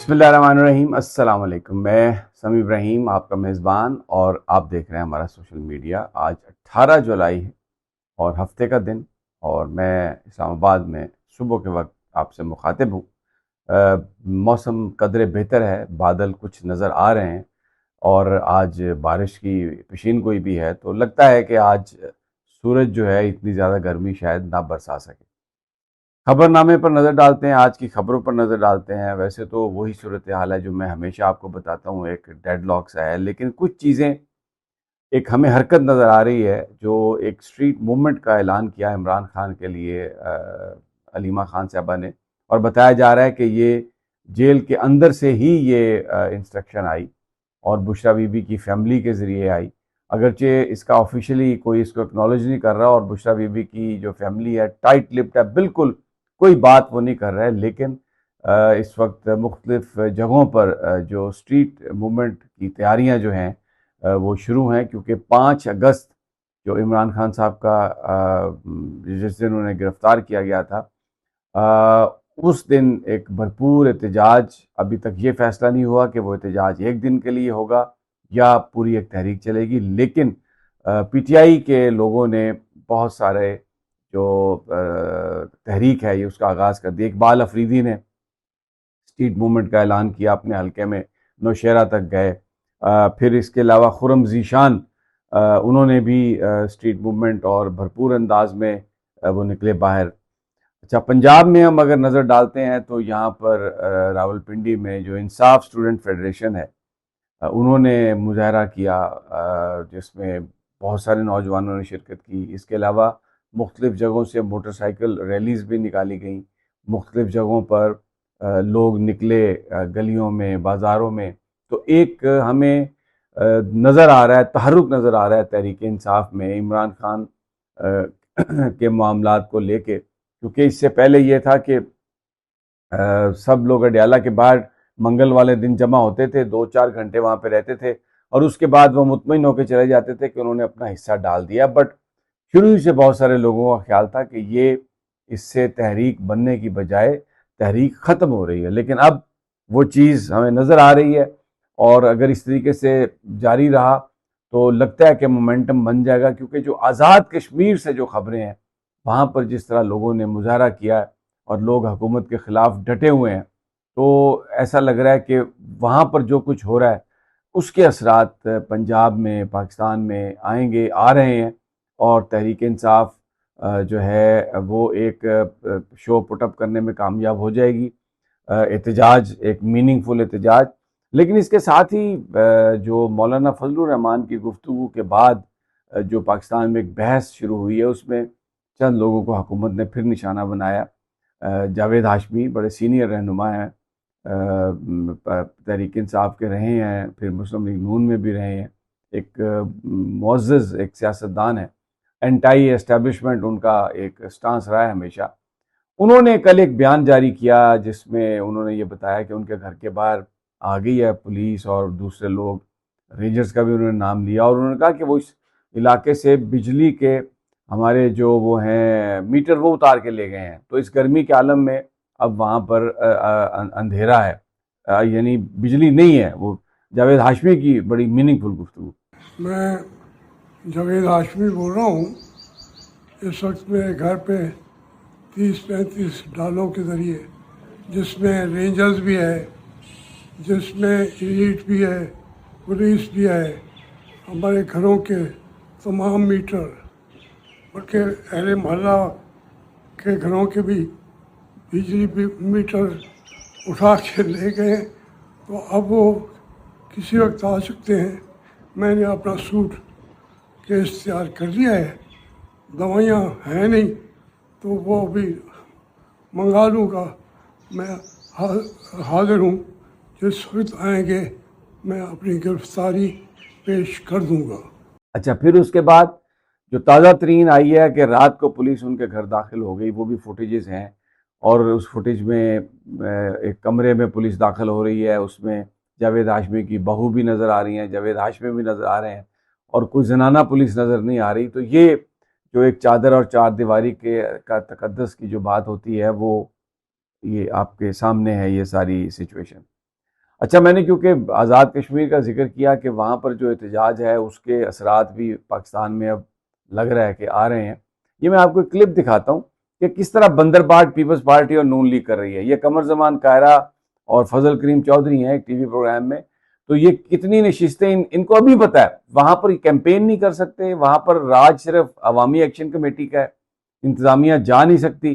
बिस्मिल्लाहिर्रहमानिर्रहीम। अस्सलाम वालेकुम। मैं समी इब्राहिम, आपका मेज़बान, और आप देख रहे हैं हमारा सोशल मीडिया। आज 18 जुलाई है और हफ्ते का दिन, और मैं इस्लामाबाद में सुबह के वक्त आपसे मुखातिब हूँ। मौसम कदरे बेहतर है, बादल कुछ नज़र आ रहे हैं और आज बारिश की पेशीन गोई भी है, तो लगता है कि आज सूरज जो है इतनी ज़्यादा गर्मी शायद ना बरसा सके। खबरनामे पर नज़र डालते हैं, आज की खबरों पर नज़र डालते हैं। वैसे तो वही सूरत हाल है जो मैं हमेशा आपको बताता हूँ, एक डेडलॉक सा है, लेकिन कुछ चीज़ें, एक हमें हरकत नज़र आ रही है। जो एक स्ट्रीट मूवमेंट का ऐलान किया इमरान खान के लिए अलीमा खान साहबा ने, और बताया जा रहा है कि ये जेल के अंदर से ही ये इंस्ट्रक्शन आई और बुशरा बीबी की फैमिली के ज़रिए आई। अगरचे इसका ऑफिशियली कोई इसको एक्नॉलेज नहीं कर रहा, और बुशरा बीबी की जो फैमिली है टाइट लिप्ड है, बिल्कुल कोई बात वो नहीं कर रहा है, लेकिन इस वक्त मुख्तलिफ जगहों पर जो स्ट्रीट मूवमेंट की तैयारियां जो हैं वो शुरू हैं, क्योंकि 5 अगस्त जो इमरान खान साहब का जिस दिन उन्हें गिरफ्तार किया गया था, उस दिन एक भरपूर एहतजाज, अभी तक ये फैसला नहीं हुआ कि वो एहतजाज एक दिन के लिए होगा या पूरी एक तहरीक चलेगी, लेकिन पीटीआई के लोगों ने बहुत सारे जो तहरीक है ये उसका आगाज़ कर दिया। इकबाल अफरीदी ने स्ट्रीट मूवमेंट का ऐलान किया, अपने हलके में नौशहरा तक गए। फिर इसके अलावा खुर्रम ज़ीशान, उन्होंने भी स्ट्रीट मूवमेंट और भरपूर अंदाज में वो निकले बाहर। अच्छा, पंजाब में हम अगर नज़र डालते हैं तो यहाँ पर रावलपिंडी में जो इंसाफ स्टूडेंट फेडरेशन है, उन्होंने मुजाहरा किया, जिसमें बहुत सारे नौजवानों ने शिरकत की। इसके अलावा मुख्तलिफ़ जगहों से मोटरसाइकिल रैलीज़ भी निकाली गई। मुख्तलिफ़ जगहों पर लोग निकले, गलियों में, बाज़ारों में। तो एक हमें नज़र आ रहा है, तहरुक नज़र आ रहा है तहरीक इंसाफ में इमरान खान के मामलात को लेके, क्योंकि इससे पहले ये था कि सब लोग अडयाला के बाहर मंगल वाले दिन जमा होते थे, 2-4 घंटे वहाँ पे रहते थे, और उसके बाद वो मुतमईन होकर चले जाते थे कि उन्होंने अपना हिस्सा डाल दिया। बट शुरू ही से बहुत सारे लोगों का ख्याल था कि ये इससे तहरीक बनने की बजाय तहरीक ख़त्म हो रही है, लेकिन अब वो चीज़ हमें नज़र आ रही है, और अगर इस तरीके से जारी रहा तो लगता है कि मोमेंटम बन जाएगा, क्योंकि जो आज़ाद कश्मीर से जो खबरें हैं, वहाँ पर जिस तरह लोगों ने मुजाहरा किया है और लोग हुकूमत के ख़िलाफ़ डटे हुए हैं, तो ऐसा लग रहा है कि वहाँ पर जो कुछ हो रहा है उसके असरात पंजाब में, पाकिस्तान में आएंगे, आ रहे हैं, और तहरीक इंसाफ जो है वो एक शो पुटअप करने में कामयाब हो जाएगी। एहतजाज एक मीनिंगफुल एहतजाज। लेकिन इसके साथ ही जो मौलाना फजलुर रहमान की गुफ्तगू के बाद जो पाकिस्तान में एक बहस शुरू हुई है, उसमें चंद लोगों को हुकूमत ने फिर निशाना बनाया। जावेद हाशमी बड़े सीनियर रहनुमा हैं, तहरीक इंसाफ के रहे हैं, फिर मुस्लिम लीग नून में भी रहे हैं, एक मुअज़्ज़ज़ एक सियासतदान है, एंटाई एस्टेब्लिशमेंट उनका एक स्टांस रहा है हमेशा। उन्होंने कल एक बयान जारी किया जिसमें उन्होंने ये बताया कि उनके घर के बाहर आ गई है पुलिस और दूसरे लोग, रेंजर्स का भी उन्होंने नाम लिया, और उन्होंने कहा कि वो इस इलाके से बिजली के हमारे जो वो हैं मीटर वो उतार के ले गए हैं। तो इस गर्मी के आलम में अब वहाँ पर अंधेरा है, यानी बिजली नहीं है। वो जावेद हाशमी की बड़ी मीनिंगफुल गुफ्तगू। मैं जावेद हाशमी बोल रहा हूँ। इस वक्त मेरे घर पे 30-35 डालों के ज़रिए, जिसमें रेंजर्स भी है, जिसमें एलीट भी है, पुलिस भी है, हमारे घरों के तमाम मीटर, बल्कि अहले मोहल्ला के घरों के भी बिजली मीटर उठा के ले गए। तो अब वो किसी वक्त आ सकते हैं। मैंने अपना सूट केस तैयार कर लिया है, दवाइयाँ हैं नहीं तो वो भी मंगा लूँगा। मैं हाजिर हूँ, जिस वक्त आएंगे मैं अपनी गिरफ्तारी पेश कर दूँगा। अच्छा, फिर उसके बाद जो ताज़ा तरीन आई है कि रात को पुलिस उनके घर दाखिल हो गई, वो भी फुटेजेस हैं, और उस फुटेज में एक कमरे में पुलिस दाखिल हो रही है, उसमें जावेद हाशमी की बहू भी नज़र आ रही हैं, जावेद हाशमी भी नज़र आ रहे हैं, और कोई जनाना पुलिस नज़र नहीं आ रही। तो ये जो एक चादर और चार दीवारी के का तकद्दस की जो बात होती है, वो ये आपके सामने है, ये सारी सिचुएशन। अच्छा, मैंने क्योंकि आज़ाद कश्मीर का जिक्र किया कि वहाँ पर जो एहतजाज है उसके असरात भी पाकिस्तान में अब लग रहा है कि आ रहे हैं। ये मैं आपको एक क्लिप दिखाता हूँ कि किस तरह बंदरबाट पीपल्स पार्टी और नून लीग कर रही है। ये कमर जमान कायरा और फजल करीम चौधरी हैं एक टीवी प्रोग्राम में। तो ये कितनी नशिस्तें इनको अभी पता है, वहाँ पर कैंपेन नहीं कर सकते, वहाँ पर राज सिर्फ अवामी एक्शन कमेटी का है, इंतज़ामिया जा नहीं सकती,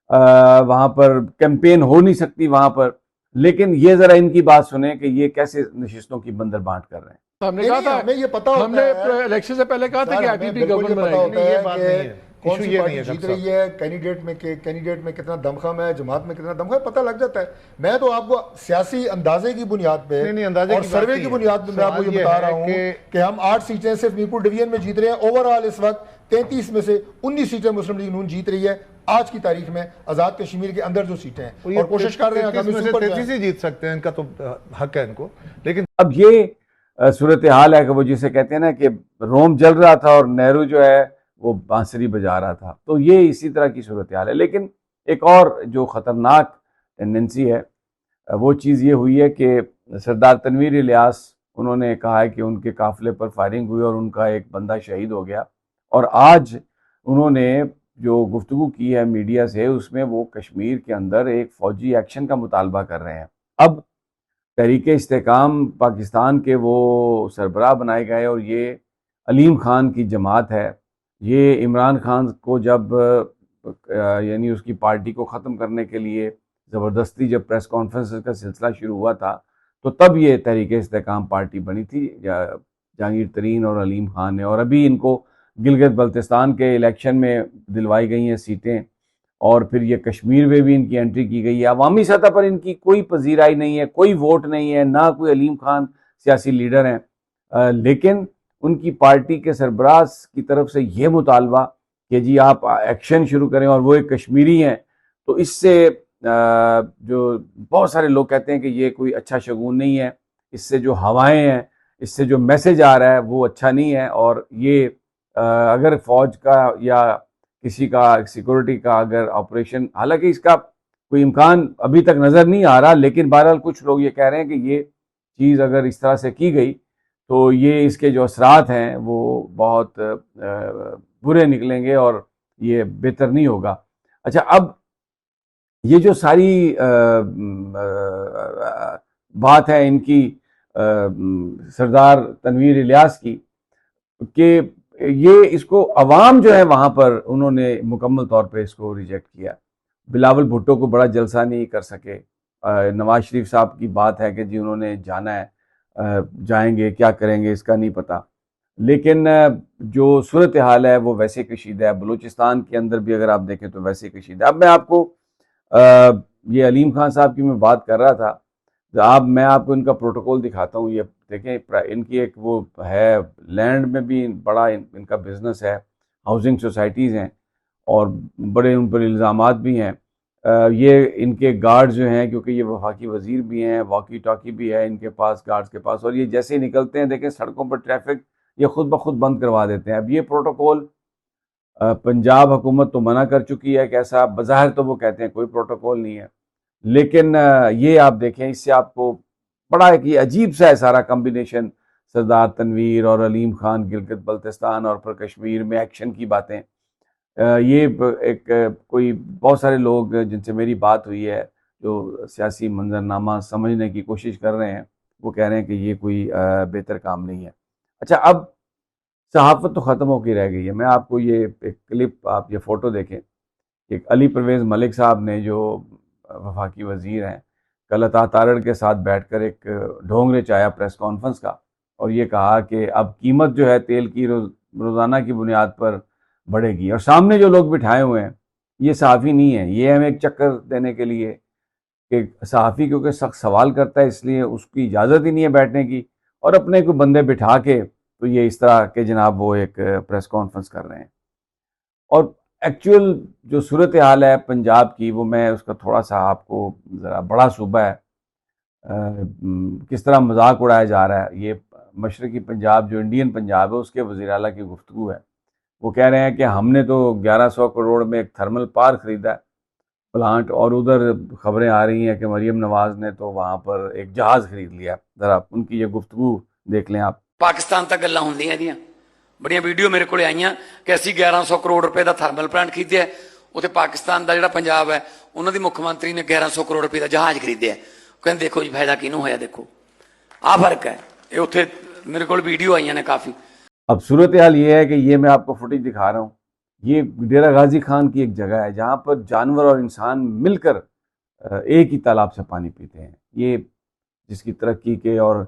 वहाँ पर कैंपेन हो नहीं सकती वहाँ पर। लेकिन ये जरा इनकी बात सुने कि ये कैसे नशिस्तों की बंदर बांट कर रहे हैं। हमने कहा था, हमें ये पता होता हमने है इलेक्शन से पहले कहा था कि सर, हमें आईपीपी बिल्कुल ये गवर्नमेंट पता बनाएगी। होता ये है बात नहीं कि है, कौन इशू सी ये पार्टी नहीं है जीत डॉक्टर रही है, कैंडिडेट में कितना दमखम है, जमात में कितना दमखम है, पता लग जाता है। मैं तो आपको सियासी अंदाजे की बुनियाद पे नहीं, अंदाजे और की बात सर्वे नहीं की है। बुनियाद पे मैं आपको सवाल ये ये बता है रहा हूँ कि कि हम 8 सीटें सिर्फ मीरपुर डिवीजन में जीत रहे हैं। ओवरऑल इस वक्त 33 में से 19 सीटें मुस्लिम लीग नून जीत रही है आज की तारीख में, आजाद कश्मीर के अंदर जो सीटें हैं, और कोशिश कर रहे हैं आगामी सुपर 33 ही जीत सकते हैं, इनका तो हक है इनको। लेकिन अब ये सूरत हाल है कि वो जिसे कहते हैं ना कि रोम जल रहा था और नेहरू जो है वो बांसुरी बजा रहा था, तो ये इसी तरह की सूरत हाल है। लेकिन एक और जो ख़तरनाक टेंडेंसी है वो चीज़ ये हुई है कि सरदार तनवीर इलियास, उन्होंने कहा है कि उनके काफिले पर फायरिंग हुई और उनका एक बंदा शहीद हो गया। और आज उन्होंने जो गुफ्तगू की है मीडिया से, उसमें वो कश्मीर के अंदर एक फ़ौजी एक्शन का मुतालबा कर रहे हैं। अब तहरीक इस्तेकाम पाकिस्तान के वो सरबराह बनाए गए और ये अलीम खान की जमात है। ये इमरान खान को जब यानी उसकी पार्टी को ख़त्म करने के लिए ज़बरदस्ती जब प्रेस कॉन्फ्रेंस का सिलसिला शुरू हुआ था, तो तब ये तहरीक इस्तेकाम पार्टी बनी थी जहांगीर तरीन और अलीम खान ने। और अभी इनको गिलगित बल्तिस्तान के इलेक्शन में दिलवाई गई हैं सीटें, और फिर ये कश्मीर में भी इनकी एंट्री की गई है। अवामी सतह पर इनकी कोई पजीराई नहीं है, कोई वोट नहीं है, ना कोई अलीम खान सियासी लीडर हैं। लेकिन उनकी पार्टी के सरबराह की तरफ से ये मुतालबा कि जी आप एक्शन शुरू करें, और वो एक कश्मीरी हैं, तो इससे जो बहुत सारे लोग कहते हैं कि ये कोई अच्छा शगुन नहीं है, इससे जो हवाएं हैं, इससे जो मैसेज आ रहा है वो अच्छा नहीं है। और ये अगर फौज का या किसी का सिक्योरिटी का अगर ऑपरेशन, हालांकि इसका कोई इम्कान अभी तक नज़र नहीं आ रहा, लेकिन बहरहाल कुछ लोग ये कह रहे हैं कि ये चीज़ अगर इस तरह से की गई तो ये इसके जो असरात हैं वो बहुत बुरे निकलेंगे और ये बेहतर नहीं होगा। अच्छा, अब ये जो सारी बात है इनकी सरदार तनवीर इलियास की, कि ये इसको अवाम जो है वहाँ पर उन्होंने मुकम्मल तौर पे इसको रिजेक्ट किया। बिलावल भुट्टो को बड़ा जलसा नहीं कर सके। नवाज शरीफ साहब की बात है कि जी उन्होंने जाना है, जाएंगे क्या करेंगे इसका नहीं पता। लेकिन जो सूरत हाल है वो वैसे कशीदा है, बलूचिस्तान के अंदर भी अगर आप देखें तो वैसे कशीदा है। अब मैं आपको ये अलीम खान साहब की मैं बात कर रहा था, तो मैं आपको इनका प्रोटोकॉल दिखाता हूँ। ये देखें, इनकी एक वो है, लैंड में भी बड़ा इनका बिजनेस है, हाउसिंग सोसाइटीज़ हैं और बड़े उन पर इल्ज़ामात भी हैं। ये इनके गार्ड जो हैं, क्योंकि ये वफाकी वज़ीर भी हैं, वॉकी टॉकी भी है इनके पास, गार्ड्स के पास, और ये जैसे ही निकलते हैं देखें सड़कों पर ट्रैफिक ये खुद ब खुद बंद करवा देते हैं। अब ये प्रोटोकॉल पंजाब हुकूमत तो मना कर चुकी है कि ऐसा, बज़ाहिर तो वो कहते हैं कोई प्रोटोकॉल नहीं है, लेकिन ये आप देखें, इससे आपको बड़ा एक ये अजीब सा है सारा कम्बिनेशन, सरदार तनवीर और अलीम खान, गिलगित बल्तिस्तान और फिर कश्मीर में एक्शन की बातें। ये एक कोई बहुत सारे लोग जिनसे मेरी बात हुई है जो सियासी मंजरनामा समझने की कोशिश कर रहे हैं, वो कह रहे हैं कि ये कोई बेहतर काम नहीं है। अच्छा, अब सहाफ़त तो ख़त्म होकर रह गई है। मैं आपको ये एक क्लिप, आप ये फ़ोटो देखें, एक अली परवेज़ मलिक साहब ने, जो वफाकी वज़ीर हैं, कल अता तारड़ के साथ बैठकर एक ढोंग रचाया प्रेस कॉन्फ्रेंस का, और ये कहा कि अब कीमत जो है तेल की रोज़ाना की बुनियाद पर बढ़ेगी। और सामने जो लोग बिठाए हुए हैं ये सहाफ़ी नहीं है, ये हमें एक चक्कर देने के लिए कि सहाफ़ी क्योंकि सख्त सवाल करता है इसलिए उसकी इजाज़त ही नहीं है बैठने की, और अपने को बंदे बिठा के तो ये इस तरह के जनाब वो एक प्रेस कॉन्फ्रेंस कर रहे हैं। और एक्चुअल जो सूरत हाल है पंजाब की, वो मैं उसका थोड़ा सा आपको, ज़रा बड़ा सूबा है, किस तरह मजाक उड़ाया जा रहा है। ये मशरकी पंजाब जो इंडियन पंजाब है उसके वज़ीर आला की गुफ्तगू है। वो कह रहे हैं कि हमने तो 1100 करोड़ में एक थर्मल पार ख़रीदा है, प्लांट। और उधर खबरें आ रही हैं कि मरियम नवाज ने तो वहाँ पर एक जहाज़ खरीद लिया। ज़रा उनकी ये गुफ्तगू देख लें आप। पाकिस्तान तक गल्लां ਹੁੰਦੀਆਂ ਦੀਆਂ ਬੜੀਆਂ ਵੀਡੀਓ ਮੇਰੇ ਕੋਲੇ ਆਈਆਂ ਕਿ ਅਸੀਂ 1100 ਕਰੋੜ ਰੁਪਏ ਦਾ ਥਰਮਲ ਪਲਾਂਟ ਖਰੀਦਿਆ। ਉੱਥੇ ਪਾਕਿਸਤਾਨ ਦਾ ਜਿਹੜਾ ਪੰਜਾਬ ਹੈ ਉਹਨਾਂ ਦੀ ਮੁੱਖ ਮੰਤਰੀ ਨੇ 1100 ਕਰੋੜ ਰੁਪਏ ਦਾ ਜਹਾਜ਼ ਖਰੀਦਿਆ। ਕਹਿੰਦੇ ਦੇਖੋ ਜੀ ਫਾਇਦਾ ਕਿਹਨੂੰ ਹੋਇਆ, ਦੇਖੋ ਆ ਫਰਕ है। ये ਉੱਥੇ मेरे को वीडियो आई ने काफ़ी। अब सूरत हाल ये है कि ये मैं आपको फुटेज दिखा रहा हूँ, ये डेरा गाजी खान की एक जगह है जहाँ पर जानवर और इंसान मिलकर एक ही तालाब से पानी पीते हैं। ये जिसकी तरक्की के और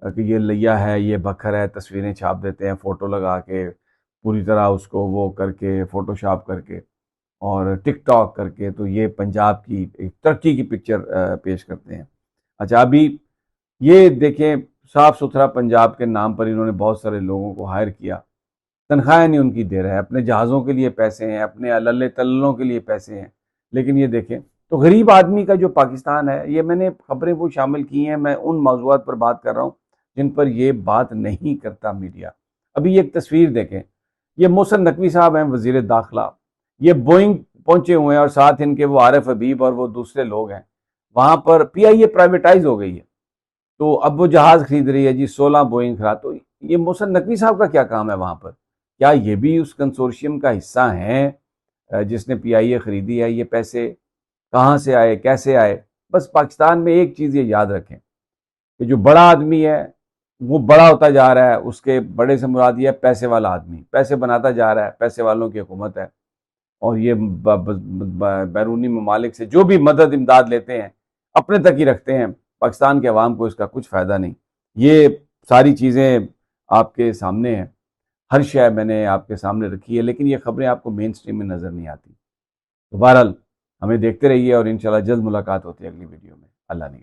कि ये लिया है, ये बखर है, तस्वीरें छाप देते हैं फ़ोटो लगा के, पूरी तरह उसको वो करके फ़ोटोशॉप करके और टिकटॉक करके, तो ये पंजाब की एक तरक्की की पिक्चर पेश करते हैं। अच्छा, अभी ये देखें, साफ़ सुथरा पंजाब के नाम पर इन्होंने बहुत सारे लोगों को हायर किया, तनख्वाहें नहीं उनकी दे रहे हैं, अपने जहाज़ों के लिए पैसे हैं, अपने अल्ले तल्लों के लिए पैसे हैं। लेकिन ये देखें, तो गरीब आदमी का जो पाकिस्तान है, ये मैंने खबरें वो शामिल की हैं, मैं उन मौज़ूआत पर बात कर रहा हूँ जिन पर ये बात नहीं करता मीडिया। अभी एक तस्वीर देखें, ये मोहसिन नकवी साहब हैं, वज़ीर दाखिला, ये बोइंग पहुँचे हुए हैं और साथ इनके वो आरिफ हबीब और वो दूसरे लोग हैं। वहाँ पर PIA प्राइवेटाइज हो गई है, तो अब वो जहाज़ खरीद रही है जी, 16 बोइंग खरीद। तो ये मोहसिन नकवी साहब का क्या काम है वहाँ पर? क्या ये भी उस कंसोर्शियम का हिस्सा हैं जिसने PIA खरीदी है? ये पैसे कहाँ से आए, कैसे आए? बस पाकिस्तान में एक चीज़ ये याद रखें कि जो बड़ा आदमी है वो बड़ा होता जा रहा है, उसके बड़े से मुराद ये है पैसे वाला आदमी, पैसे बनाता जा रहा है, पैसे वालों की हुकूमत है। और ये बैरूनी ममालिक से जो भी मदद इमदाद लेते हैं अपने तक ही रखते हैं, पाकिस्तान के अवाम को इसका कुछ फ़ायदा नहीं। ये सारी चीज़ें आपके सामने हैं, हर शय मैंने आपके सामने रखी है, लेकिन ये खबरें आपको मेन स्ट्रीम में नज़र नहीं आती। तो बहरहाल हमें देखते रहिए और इंशाल्लाह जल्द मुलाकात होती है अगली वीडियो में। अल्लाह ने